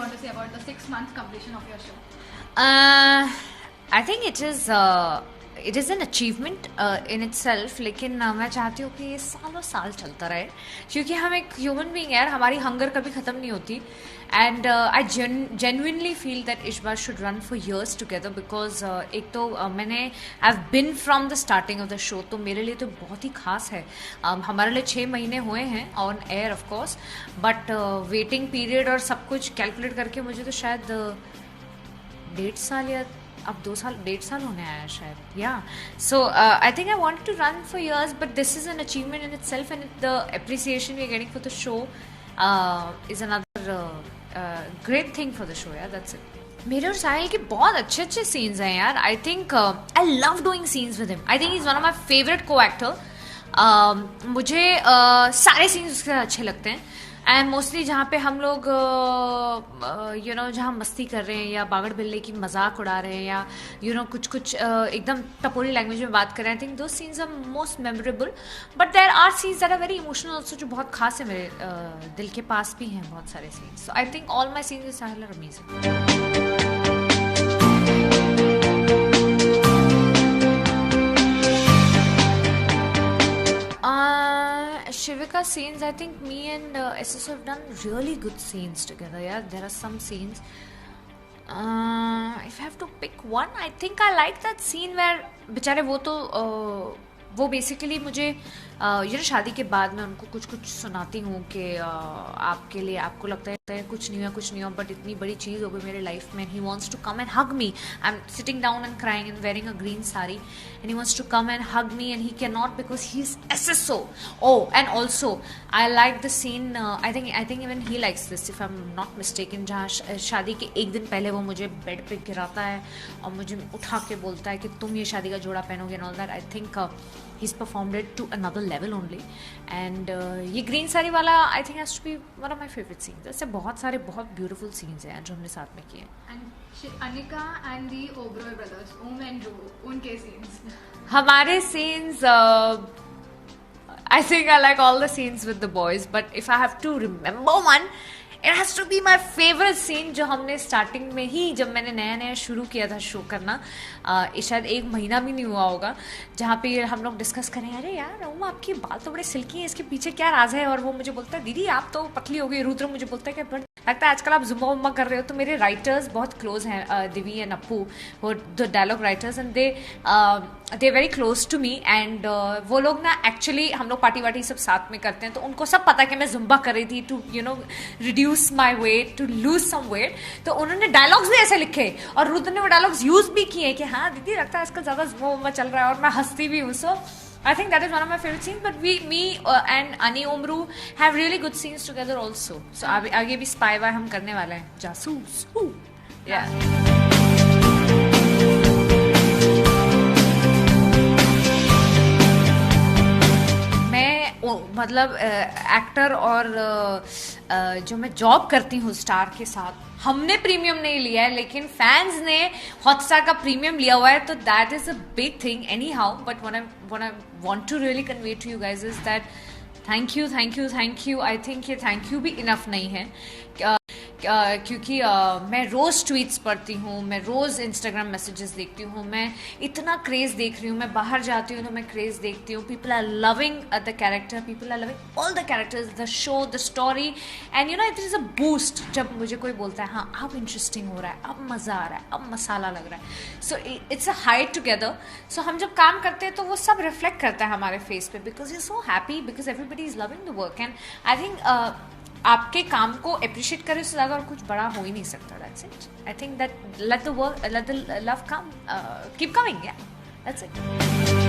want to say about the 6 months completion of your show? I think it is an achievement in itself, लेकिन मैं चाहती हूँ कि ये सालों साल चलता रहे, क्योंकि हम एक ह्यूमन बीइंग है, हमारी हंगर कभी ख़त्म नहीं होती. And I genuinely feel that इश्बा should run for years together because एक तो मैंने I've been from the starting of the show, तो मेरे लिए तो बहुत ही खास है. हमारे लिए 6 महीने हुए हैं on air of course, but waiting period और सब कुछ कैलकुलेट करके मुझे तो शायद 1.5 साल या अब 2 साल 1.5 साल होने आया शायद. या so I think I wanted to run for years, but this is an achievement in itself and the appreciation we are getting for the show is another great thing for the show. यार that's it. मेरे और साहिल के बहुत अच्छे अच्छे scenes हैं यार. आई think I love doing scenes with him. I think he is one of my favourite को एक्टर. मुझे सारे सीन्स उसके अच्छे लगते हैं. एंड मोस्टली जहाँ पे हम लोग जहाँ मस्ती कर रहे हैं या बागड़ बिल्ले की मजाक उड़ा रहे हैं या कुछ एकदम टपोरी लैंग्वेज में बात कर रहे हैं, आई थिंक दो scenes are most memorable. But there are scenes that are very emotional also, जो बहुत खास है मेरे दिल के पास भी हैं बहुत सारे scenes. So I think all my scenes with Sahil are amazing. Shivika scenes, I think me and SS have done really good scenes together. Yeah, there are some scenes. If I have to pick one, I think I like that scene where बेचारे वो basically मुझे शादी के बाद मैं उनको कुछ सुनाती हूँ कि आपके लिए आपको लगता है कुछ नहीं हुआ बट इतनी बड़ी चीज़ हो गई मेरे लाइफ में. He wants to come and hug me. I am sitting down and crying and wearing a green sari and he wants to come and hug me and he can not because he is SSO. And also I like the scene, I think even he likes this if I am not mistaken, जहाँ शादी के एक दिन पहले वो मुझे bed पे गिराता है और मुझे उठा के बोलता है कि तुम ये शादी का जोड़ा पहनोगे and all that. I think he's performed it to another level only. And ये ग्रीन साड़ी वाला I think has to be one of my favorite scenes. ऐसे बहुत सारे बहुत beautiful scenes हैं जो हमने साथ में किए. And Anika and the Oberoi brothers, and Dhruv, उनके scenes. हमारे scenes I think I like all the scenes with the boys, but if I have to remember one, it has to be my favorite scene जो हमने starting में ही जब मैंने नया शुरू किया था शो करना, शायद 1 महीना भी नहीं हुआ होगा, जहाँ पे हम लोग डिस्कस करें अरे यार आपके बाल तो बड़े सिल्की हैं, इसके पीछे क्या राज है. और वो मुझे बोलता है दीदी आप तो पतली हो गई. रुद्र मुझे बोलता है कि बट लगता है आजकल आप जुम्बा वुम्बा कर रहे हो. तो मेरे राइटर्स बहुत क्लोज हैं, दिवी एंड अप्पू, वो the dialogue writers, and they very close to me. And वो लोग ना एक्चुअली हम लोग पार्टी वार्टी सब साथ में करते हैं, तो उनको सब पता है कि मैं जुम्बा कर रही थी to reduce my weight, to lose some weight. तो उन्होंने डायलॉग्स भी ऐसे लिखे और रुद्र ने वो डायलॉग्स यूज भी किए कि हाँ दीदी लगता है आजकल ज़्यादा जुम्बा वुम्बा चल रहा है, और मैं हंसती भी हूँ. सो I think that is one of my favorite scenes. But me and Ani Omru have really good scenes together also. So आगे भी spy वाई हम करने वाले हैं, जासूस. Yeah. मतलब एक्टर और जो मैं जॉब करती हूँ स्टार के साथ, हमने प्रीमियम नहीं लिया है लेकिन फैंस ने हॉटस्टार का प्रीमियम लिया हुआ है, तो that is a big thing any how. But what I want to really convey to you guys is that thank you. I think ये थैंक यू भी इनफ नहीं है, क्योंकि मैं रोज़ ट्वीट्स पढ़ती हूँ, मैं रोज़ इंस्टाग्राम मैसेजेस देखती हूँ, मैं इतना क्रेज़ देख रही हूँ, मैं बाहर जाती हूँ तो मैं क्रेज़ देखती हूँ. People are loving the character, people are loving all the characters, the show, the story. And it is a boost जब मुझे कोई बोलता है हाँ अब इंटरेस्टिंग हो रहा है, अब मज़ा आ रहा है, अब मसाला लग रहा है. So it's a height together. So हम जब काम करते हैं तो वो सब रिफ्लेक्ट करता है हमारे फेस पे, because you so happy, because everybody is loving the work. And I think आपके काम को अप्रिशिएट करे उससे ज़्यादा और कुछ बड़ा हो ही नहीं सकता. That's it. I think that let the love come, keep coming. या दैट्स इट.